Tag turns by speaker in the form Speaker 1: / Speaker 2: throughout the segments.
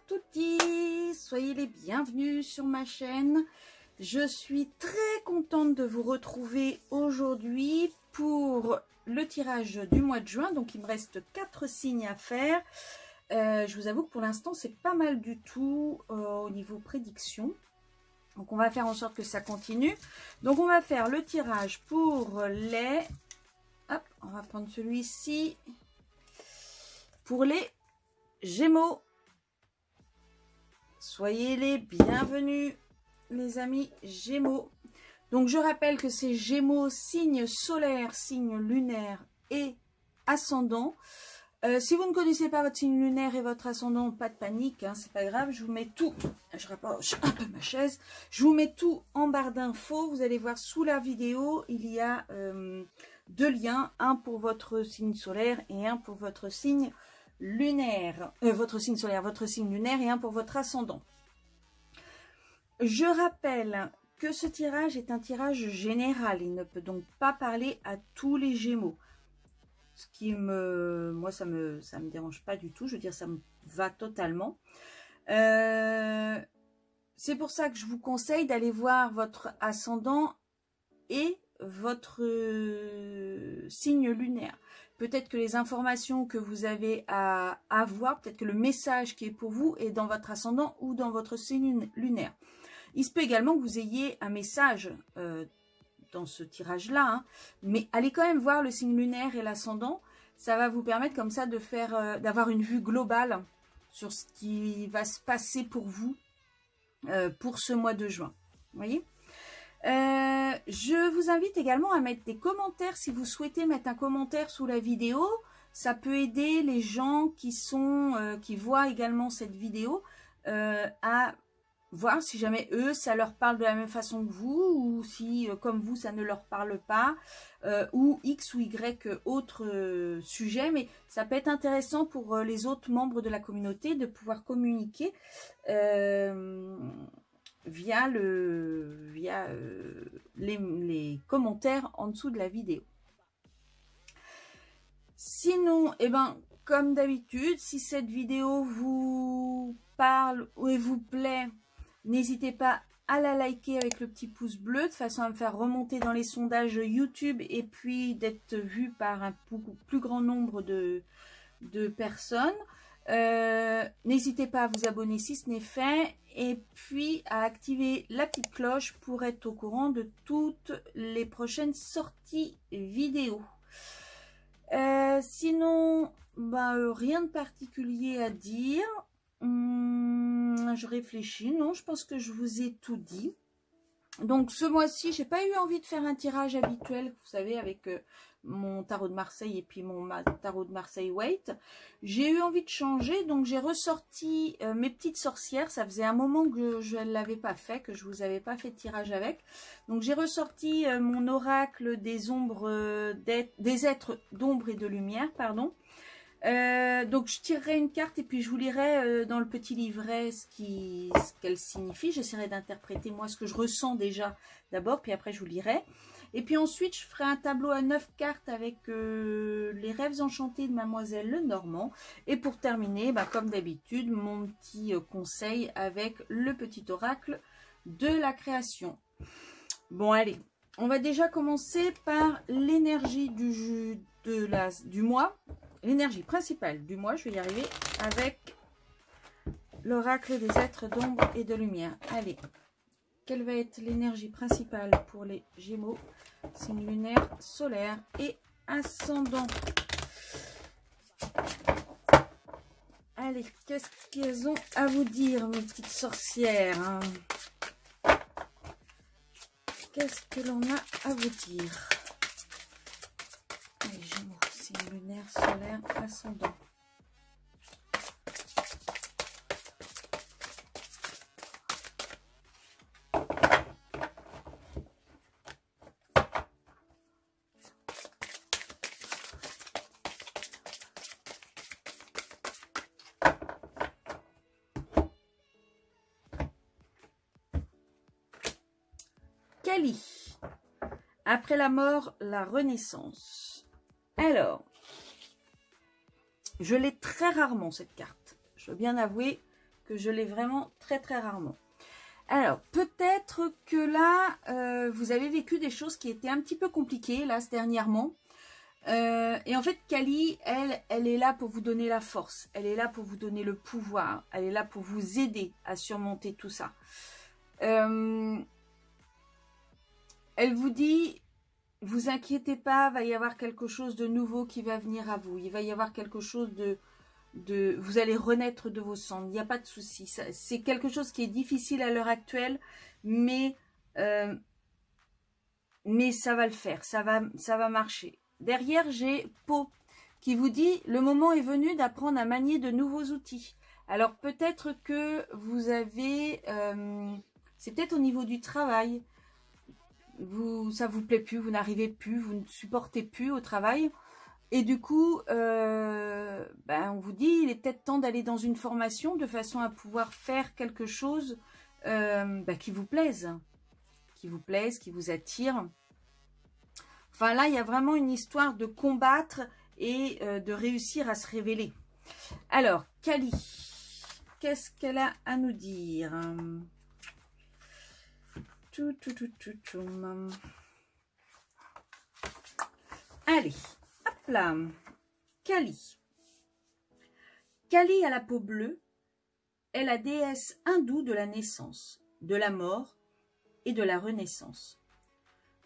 Speaker 1: tutti, soyez les bienvenus sur ma chaîne. Je suis très contente de vous retrouver aujourd'hui pour le tirage du mois de juin. Donc il me reste 4 signes à faire. Je vous avoue que pour l'instant c'est pas mal du tout au niveau prédiction. Donc on va faire en sorte que ça continue. Donc on va faire le tirage pour les... Hop, on va prendre celui-ci. Pour les Gémeaux. Soyez les bienvenus, les amis Gémeaux. Donc, je rappelle que c'est Gémeaux, signe solaire, signe lunaire et ascendant. Si vous ne connaissez pas votre signe lunaire et votre ascendant, pas de panique, hein, c'est pas grave. Je vous mets tout, je rapproche un peu ma chaise. Je vous mets tout en barre d'infos. Vous allez voir sous la vidéo, il y a 2 liens. Un pour votre signe solaire et un pour votre signe lunaire, votre signe solaire, votre signe lunaire et un pour votre ascendant. Je rappelle que ce tirage est un tirage général. Il ne peut donc pas parler à tous les Gémeaux. Ce qui moi, ça me dérange pas du tout. Je veux dire, ça me va totalement. C'est pour ça que je vous conseille d'aller voir votre ascendant et votre signe lunaire. Peut-être que les informations que vous avez à avoir, peut-être que le message qui est pour vous est dans votre ascendant ou dans votre signe lunaire. Il se peut également que vous ayez un message dans ce tirage-là, hein, mais allez quand même voir le signe lunaire et l'ascendant. Ça va vous permettre comme ça de faire, d'avoir une vue globale sur ce qui va se passer pour vous pour ce mois de juin. Vous voyez ? Je vous invite également à mettre des commentaires si vous souhaitez mettre un commentaire sous la vidéo. Ça peut aider les gens qui voient également cette vidéo à voir si jamais eux ça leur parle de la même façon que vous, ou si comme vous ça ne leur parle pas, ou X ou Y autre sujet. Mais ça peut être intéressant pour les autres membres de la communauté de pouvoir communiquer via les commentaires en dessous de la vidéo. Sinon, eh ben, comme d'habitude, si cette vidéo vous parle et vous plaît, n'hésitez pas à la liker avec le petit pouce bleu, de façon à me faire remonter dans les sondages YouTube et puis d'être vu par un plus grand nombre de personnes. N'hésitez pas à vous abonner si ce n'est fait, et puis à activer la petite cloche pour être au courant de toutes les prochaines sorties vidéo. Sinon, rien de particulier à dire. Je réfléchis. Non, je pense que je vous ai tout dit. Donc ce mois-ci, j'ai pas eu envie de faire un tirage habituel, vous savez, avec mon tarot de Marseille et puis mon tarot de Marseille White. J'ai eu envie de changer, donc j'ai ressorti mes petites sorcières. Ça faisait un moment que je ne l'avais pas fait, que je vous avais pas fait de tirage avec. Donc j'ai ressorti mon oracle des ombres, des êtres d'ombre et de lumière, pardon. Donc je tirerai une carte et puis je vous lirai dans le petit livret ce qu'elle signifie. J'essaierai d'interpréter moi ce que je ressens déjà d'abord, puis après je vous lirai. Et puis ensuite je ferai un tableau à 9 cartes avec les rêves enchantés de Mademoiselle Lenormand. Et pour terminer, comme d'habitude, mon petit conseil avec le petit oracle de la création. Bon allez, on va déjà commencer par l'énergie du mois. L'énergie principale du mois, je vais y arriver, avec l'oracle des êtres d'ombre et de lumière. Allez, quelle va être l'énergie principale pour les Gémeaux, signe lunaire, solaire et ascendant? Allez, qu'est-ce qu'elles ont à vous dire, mes petites sorcières, hein? Qu'est-ce que l'on a à vous dire? Les Gémeaux, signe lunaire, solaire, ascendant. Kali. Après la mort, la renaissance. Alors, je l'ai très rarement cette carte. Je dois bien avouer que je l'ai vraiment très très rarement. Alors, peut-être que là, vous avez vécu des choses qui étaient un petit peu compliquées, là, dernièrement. Et en fait, Kali, elle est là pour vous donner la force. Elle est là pour vous donner le pouvoir. Elle est là pour vous aider à surmonter tout ça. Elle vous dit, vous inquiétez pas, va y avoir quelque chose de nouveau qui va venir à vous. Il va y avoir quelque chose vous allez renaître de vos cendres. Il n'y a pas de souci. C'est quelque chose qui est difficile à l'heure actuelle, mais ça va le faire. Ça va marcher. Derrière, j'ai Po qui vous dit, le moment est venu d'apprendre à manier de nouveaux outils. Alors peut-être que vous avez, c'est peut-être au niveau du travail, ça vous plaît plus, vous n'arrivez plus, vous ne supportez plus au travail. Et du coup, on vous dit, il est peut-être temps d'aller dans une formation de façon à pouvoir faire quelque chose qui vous plaise, qui vous attire. Enfin là, il y a vraiment une histoire de combattre et de réussir à se révéler. Alors, Kali, qu'est-ce qu'elle a à nous dire? Allez, hop là. Kali. Kali à la peau bleue est la déesse hindoue de la naissance, de la mort et de la renaissance.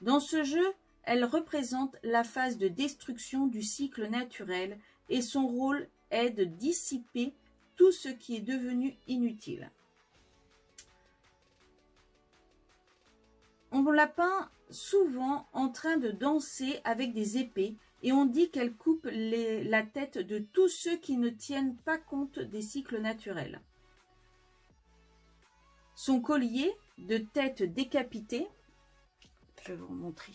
Speaker 1: Dans ce jeu, elle représente la phase de destruction du cycle naturel et son rôle est de dissiper tout ce qui est devenu inutile. On la peint souvent en train de danser avec des épées et on dit qu'elle coupe la tête de tous ceux qui ne tiennent pas compte des cycles naturels. Son collier de tête décapitée, je vais vous montrer.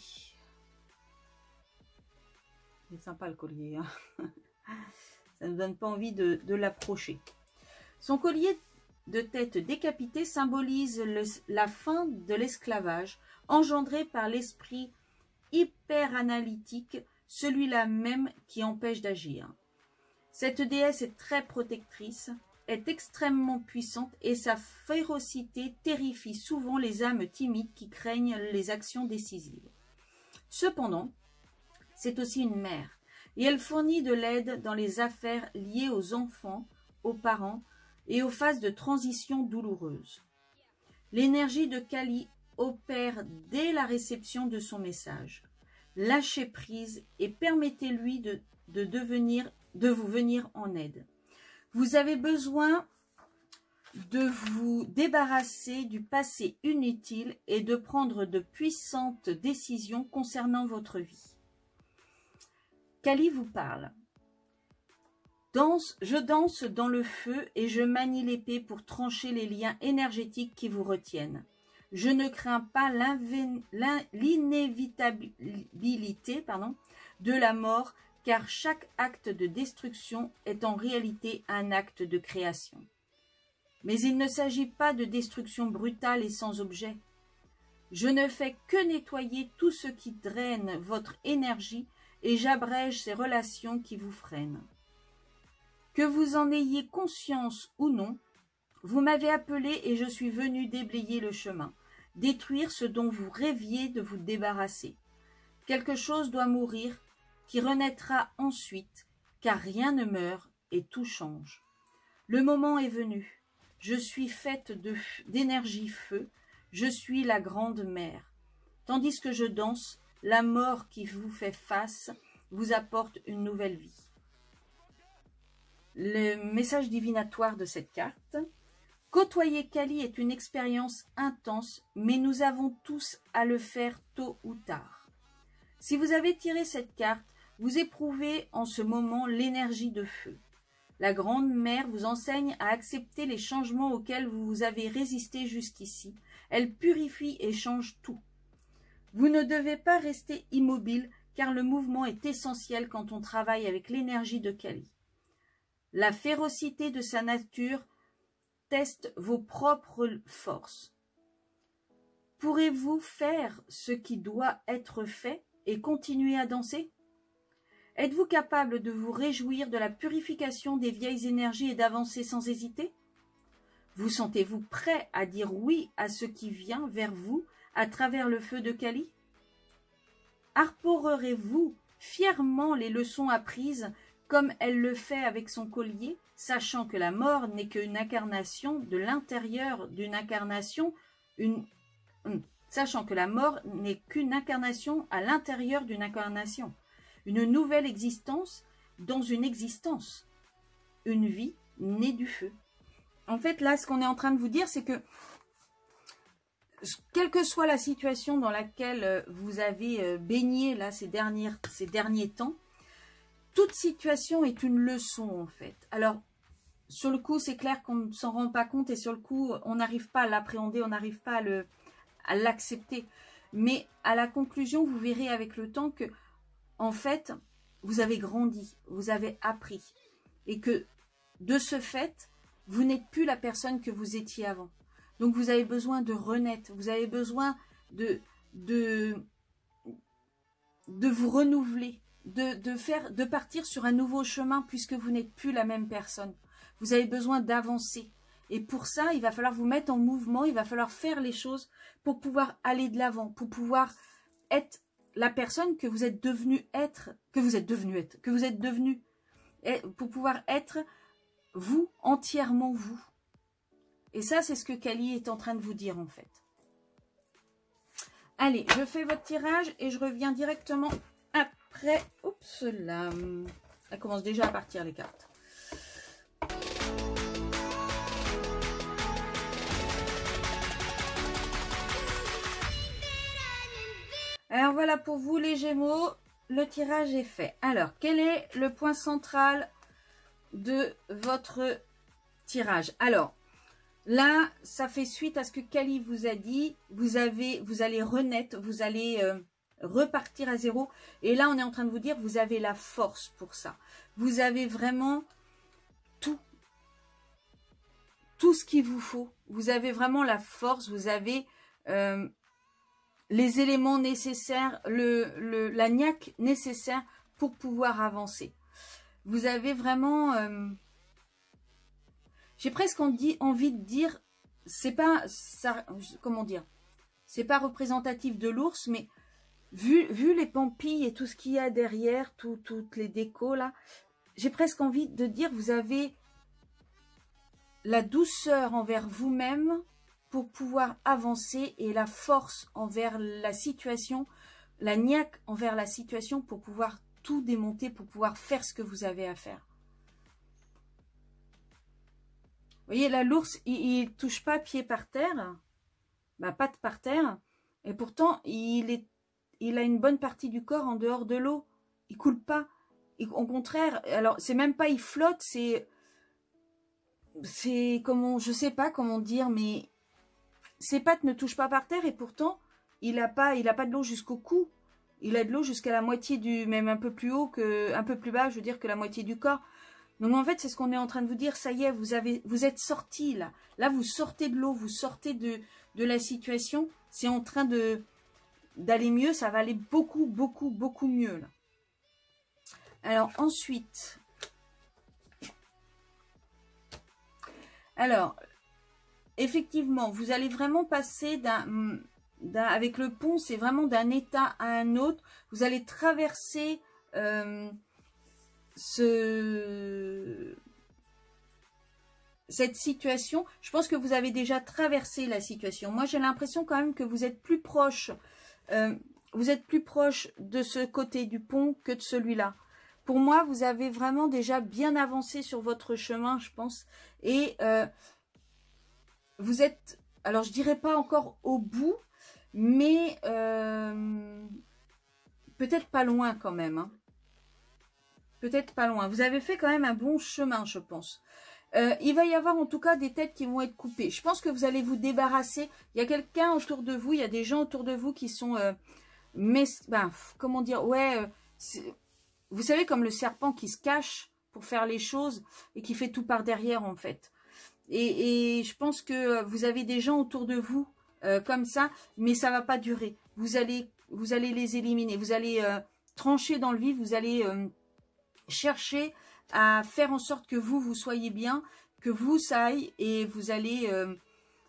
Speaker 1: C'est sympa le collier, hein. Ça ne donne pas envie de l'approcher. Son collier de tête décapitée symbolise la fin de l'esclavage engendré par l'esprit hyper-analytique, celui-là même qui empêche d'agir. Cette déesse est très protectrice, est extrêmement puissante et sa férocité terrifie souvent les âmes timides qui craignent les actions décisives. Cependant, c'est aussi une mère et elle fournit de l'aide dans les affaires liées aux enfants, aux parents et aux phases de transition douloureuses. L'énergie de Kali opère dès la réception de son message. Lâchez prise et permettez-lui de vous venir en aide. Vous avez besoin de vous débarrasser du passé inutile et de prendre de puissantes décisions concernant votre vie. Kali vous parle. Je danse dans le feu et je manie l'épée pour trancher les liens énergétiques qui vous retiennent. Je ne crains pas l'inévitabilité de la mort, car chaque acte de destruction est en réalité un acte de création. Mais il ne s'agit pas de destruction brutale et sans objet. Je ne fais que nettoyer tout ce qui draine votre énergie et j'abrège ces relations qui vous freinent. Que vous en ayez conscience ou non, vous m'avez appelé et je suis venu déblayer le chemin, détruire ce dont vous rêviez de vous débarrasser. Quelque chose doit mourir, qui renaîtra ensuite, car rien ne meurt et tout change. Le moment est venu. Je suis faite d'énergie feu, je suis la grande mère. Tandis que je danse, la mort qui vous fait face vous apporte une nouvelle vie. Le message divinatoire de cette carte. Côtoyer Kali est une expérience intense, mais nous avons tous à le faire tôt ou tard. Si vous avez tiré cette carte, vous éprouvez en ce moment l'énergie de feu. La Grande Mère vous enseigne à accepter les changements auxquels vous avez résisté jusqu'ici. Elle purifie et change tout. Vous ne devez pas rester immobile, car le mouvement est essentiel quand on travaille avec l'énergie de Kali. La férocité de sa nature teste vos propres forces. Pourrez-vous faire ce qui doit être fait et continuer à danser? Êtes-vous capable de vous réjouir de la purification des vieilles énergies et d'avancer sans hésiter? Vous sentez-vous prêt à dire oui à ce qui vient vers vous à travers le feu de Kali? Arborerez-vous fièrement les leçons apprises comme elle le fait avec son collier, sachant que la mort n'est qu'une incarnation de l'intérieur d'une incarnation, sachant que la mort n'est qu'une incarnation à l'intérieur d'une incarnation, une nouvelle existence dans une existence, une vie née du feu. En fait, là, ce qu'on est en train de vous dire, c'est que quelle que soit la situation dans laquelle vous avez baigné là, ces derniers temps, toute situation est une leçon en fait. Alors, sur le coup, c'est clair qu'on ne s'en rend pas compte et sur le coup, on n'arrive pas à l'appréhender, on n'arrive pas à l'accepter. Mais à la conclusion, vous verrez avec le temps que, en fait, vous avez grandi, vous avez appris. Et que, de ce fait, vous n'êtes plus la personne que vous étiez avant. Donc, vous avez besoin de renaître, vous avez besoin de vous renouveler, de partir sur un nouveau chemin puisque vous n'êtes plus la même personne. Vous avez besoin d'avancer. Et pour ça, il va falloir vous mettre en mouvement, il va falloir faire les choses pour pouvoir aller de l'avant, pour pouvoir être la personne que vous êtes devenu être, pour pouvoir être vous, entièrement vous. Et ça, c'est ce que Kali est en train de vous dire en fait. Allez, je fais votre tirage et je reviens directement après. Oups là, elle commence déjà à partir les cartes. Alors voilà pour vous les Gémeaux, le tirage est fait. Alors, quel est le point central de votre tirage? Alors, là, ça fait suite à ce que Kali vous a dit. Vous allez renaître, vous allez repartir à zéro. Et là, on est en train de vous dire, vous avez la force pour ça. Vous avez vraiment tout ce qu'il vous faut. Vous avez vraiment la force, vous avez les éléments nécessaires, la niaque nécessaire pour pouvoir avancer. Vous avez vraiment... j'ai presque envie de dire, c'est pas ça, comment dire, c'est pas représentatif de l'ours, mais vu les pampilles et tout ce qu'il y a derrière, toutes les décos là, j'ai presque envie de dire, vous avez la douceur envers vous-même pour pouvoir avancer et la force envers la situation, la niaque envers la situation pour pouvoir tout démonter, pour pouvoir faire ce que vous avez à faire. Vous voyez, là, l'ours, il touche pas pied par terre, bah, patte par terre, et pourtant, il a une bonne partie du corps en dehors de l'eau. Il coule pas. Au contraire, alors, c'est même pas il flotte, c'est comment, je sais pas comment dire, mais ses pattes ne touchent pas par terre, et pourtant, il a pas de l'eau jusqu'au cou. Il a de l'eau jusqu'à la moitié même un peu plus haut un peu plus bas, je veux dire, que la moitié du corps. Donc en fait, c'est ce qu'on est en train de vous dire. Ça y est, vous êtes sortis là. Là, vous sortez de l'eau, vous sortez de la situation. C'est en train d'aller mieux. Ça va aller beaucoup, beaucoup, beaucoup mieux là. Alors ensuite, effectivement, vous allez vraiment passer avec le pont, c'est vraiment d'un état à un autre. Vous allez traverser cette situation. Je pense que vous avez déjà traversé la situation. Moi, j'ai l'impression quand même que vous êtes plus proche. Vous êtes plus proche de ce côté du pont que de celui-là. Pour moi, vous avez vraiment déjà bien avancé sur votre chemin, je pense. Et vous êtes, alors je dirais pas encore au bout, mais peut-être pas loin quand même. Hein. Peut-être pas loin. Vous avez fait quand même un bon chemin, je pense. Il va y avoir en tout cas des têtes qui vont être coupées. Je pense que vous allez vous débarrasser. Il y a quelqu'un autour de vous, il y a des gens autour de vous qui sont... comment dire, ouais... vous savez, comme le serpent qui se cache pour faire les choses et qui fait tout par derrière, en fait. Et je pense que vous avez des gens autour de vous comme ça, mais ça va pas durer. Vous allez les éliminer. Vous allez trancher dans le vif. Vous allez chercher à faire en sorte que vous soyez bien que vous, ça aille et vous allez...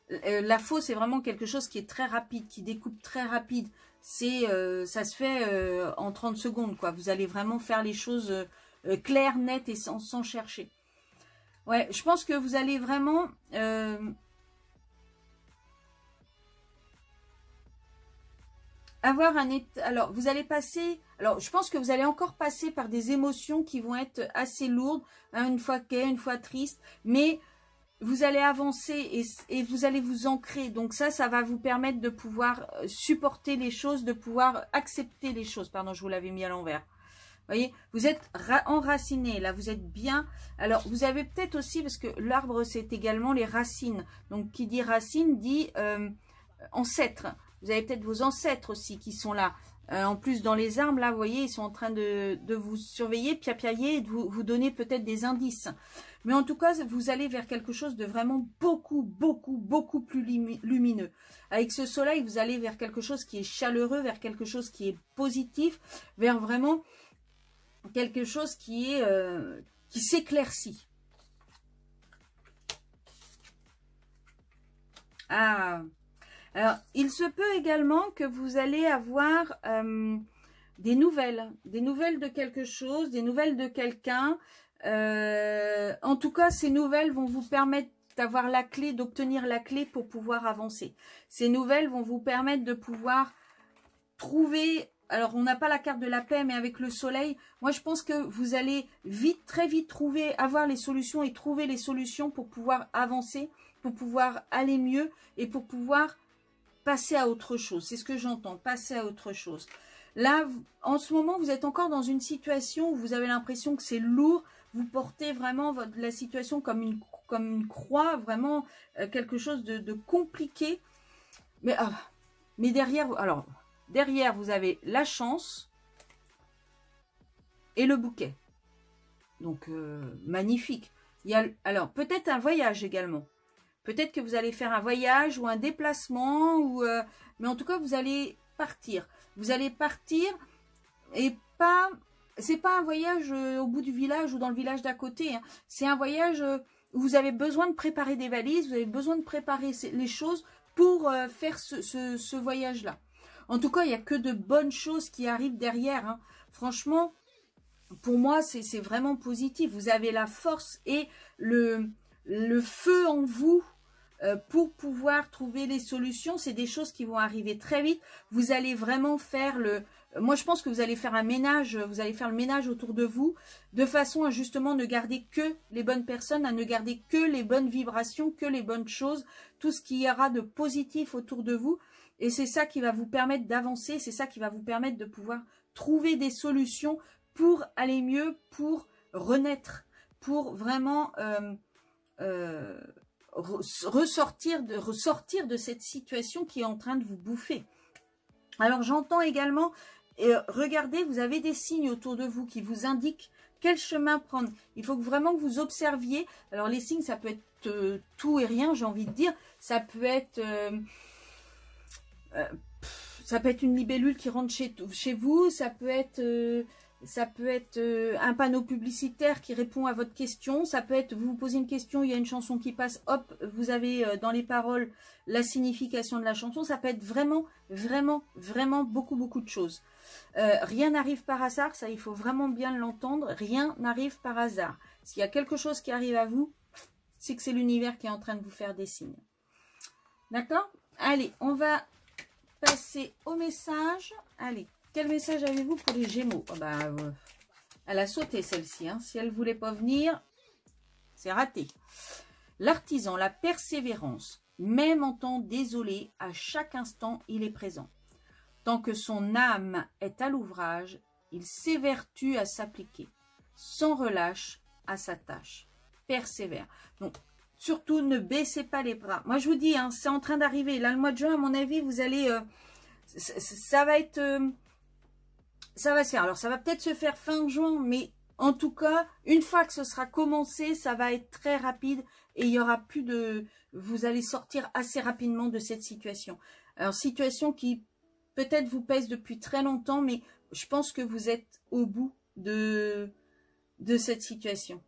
Speaker 1: la faux, c'est vraiment quelque chose qui est très rapide, qui découpe très rapide. Ça se fait en 30 secondes, quoi. Vous allez vraiment faire les choses claires, nettes et sans chercher. Ouais, je pense que vous allez vraiment... avoir un état... Alors, vous allez passer... Alors, je pense que vous allez encore passer par des émotions qui vont être assez lourdes, hein, une fois gai, une fois triste, mais vous allez avancer et vous allez vous ancrer. Donc ça va vous permettre de pouvoir supporter les choses, de pouvoir accepter les choses. Pardon, je vous l'avais mis à l'envers. Vous voyez, vous êtes enraciné, là, vous êtes bien. Alors, vous avez peut-être aussi, parce que l'arbre, c'est également les racines. Donc, qui dit racine, dit ancêtre. Vous avez peut-être vos ancêtres aussi qui sont là. En plus, dans les arbres, là, vous voyez, ils sont en train de vous surveiller, piapiailler, et de vous donner peut-être des indices. Mais en tout cas, vous allez vers quelque chose de vraiment beaucoup, beaucoup, beaucoup plus lumineux. Avec ce soleil, vous allez vers quelque chose qui est chaleureux, vers quelque chose qui est positif, vers vraiment quelque chose qui s'éclaircit. Ah, alors, il se peut également que vous allez avoir des nouvelles de quelque chose, des nouvelles de quelqu'un. En tout cas, ces nouvelles vont vous permettre d'avoir la clé, d'obtenir la clé pour pouvoir avancer. Ces nouvelles vont vous permettre de pouvoir trouver... Alors, on n'a pas la carte de la paix, mais avec le soleil, moi, je pense que vous allez vite, très vite avoir les solutions et trouver les solutions pour pouvoir avancer, pour pouvoir aller mieux et pour pouvoir passer à autre chose. C'est ce que j'entends, passer à autre chose. Là, en ce moment, vous êtes encore dans une situation où vous avez l'impression que c'est lourd. Vous portez vraiment la situation comme une croix, vraiment quelque chose de compliqué. Mais derrière, alors... Derrière, vous avez la chance et le bouquet. Donc, magnifique. Il y a, alors, peut-être un voyage également. Peut-être que vous allez faire un voyage ou un déplacement. Mais en tout cas, vous allez partir. Vous allez partir et pas... C'est pas un voyage au bout du village ou dans le village d'à côté. Hein. C'est un voyage où vous avez besoin de préparer des valises. Vous avez besoin de préparer les choses pour faire ce voyage-là. En tout cas, il n'y a que de bonnes choses qui arrivent derrière. Hein. Franchement, pour moi, c'est vraiment positif. Vous avez la force et le feu en vous pour pouvoir trouver les solutions. C'est des choses qui vont arriver très vite. Vous allez vraiment faire moi, je pense que vous allez faire un ménage. Vous allez faire le ménage autour de vous de façon à justement ne garder que les bonnes personnes, à ne garder que les bonnes vibrations, que les bonnes choses, tout ce qu'il y aura de positif autour de vous. Et c'est ça qui va vous permettre d'avancer, c'est ça qui va vous permettre de pouvoir trouver des solutions pour aller mieux, pour renaître, pour vraiment ressortir de cette situation qui est en train de vous bouffer. Alors j'entends également, regardez, vous avez des signes autour de vous qui vous indiquent quel chemin prendre. Il faut vraiment que vous observiez. Alors les signes, ça peut être tout et rien, j'ai envie de dire. Ça peut être... une libellule qui rentre chez vous, ça peut être un panneau publicitaire qui répond à votre question, ça peut être, vous vous posez une question, il y a une chanson qui passe, hop, vous avez dans les paroles la signification de la chanson, ça peut être vraiment, vraiment, vraiment beaucoup, beaucoup de choses. Rien n'arrive par hasard, ça il faut vraiment bien l'entendre, rien n'arrive par hasard. S'il y a quelque chose qui arrive à vous, c'est que c'est l'univers qui est en train de vous faire des signes. D'accord? Allez, on va passer au message. Allez, quel message avez-vous pour les Gémeaux? Elle a sauté celle-ci. Hein. Si elle ne voulait pas venir, c'est raté. L'artisan, la persévérance. Même en temps désolé, à chaque instant, il est présent. Tant que son âme est à l'ouvrage, il s'évertue à s'appliquer. Sans relâche à sa tâche. Persévère. Donc, surtout, ne baissez pas les bras. Moi, je vous dis, hein, c'est en train d'arriver. Là, le mois de juin, à mon avis, vous allez... ça va être... ça va se faire. Alors, ça va peut-être se faire fin juin, mais en tout cas, une fois que ce sera commencé, ça va être très rapide et il n'y aura plus de... Vous allez sortir assez rapidement de cette situation. Alors, situation qui peut-être vous pèse depuis très longtemps, mais je pense que vous êtes au bout de cette situation.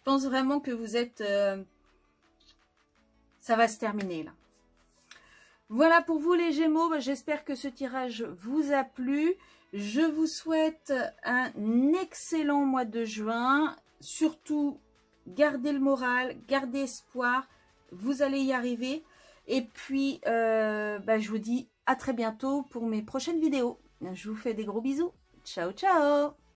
Speaker 1: pense vraiment que vous êtes... ça va se terminer là. Voilà pour vous les Gémeaux. J'espère que ce tirage vous a plu. Je vous souhaite un excellent mois de juin. Surtout, gardez le moral, gardez espoir. Vous allez y arriver. Et puis, je vous dis à très bientôt pour mes prochaines vidéos. Je vous fais des gros bisous. Ciao, ciao!